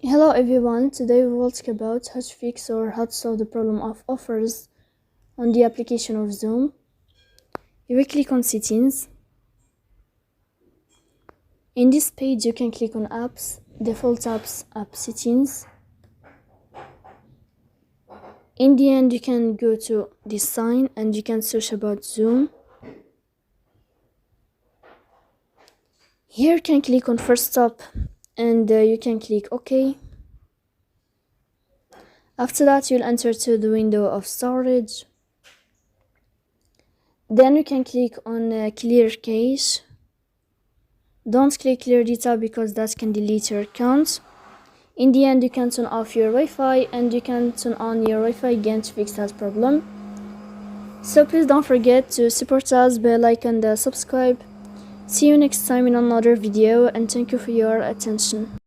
Hello everyone, today we will talk about how to fix or how to solve the problem of offers on the application of Zoom. You will click on settings. In this page you can click on apps, default apps, app settings. In the end you can go to this sign and you can search about Zoom. Here you can click on first stop and you can click OK. After that you'll enter to the window of storage. Then you can click on clear cache. Don't click clear data because that can delete your account. In the end you can turn off your Wi-Fi and you can turn on your Wi-Fi again to fix that problem. So please don't forget to support us, bell icon and subscribe. See you next time in another video and thank you for your attention.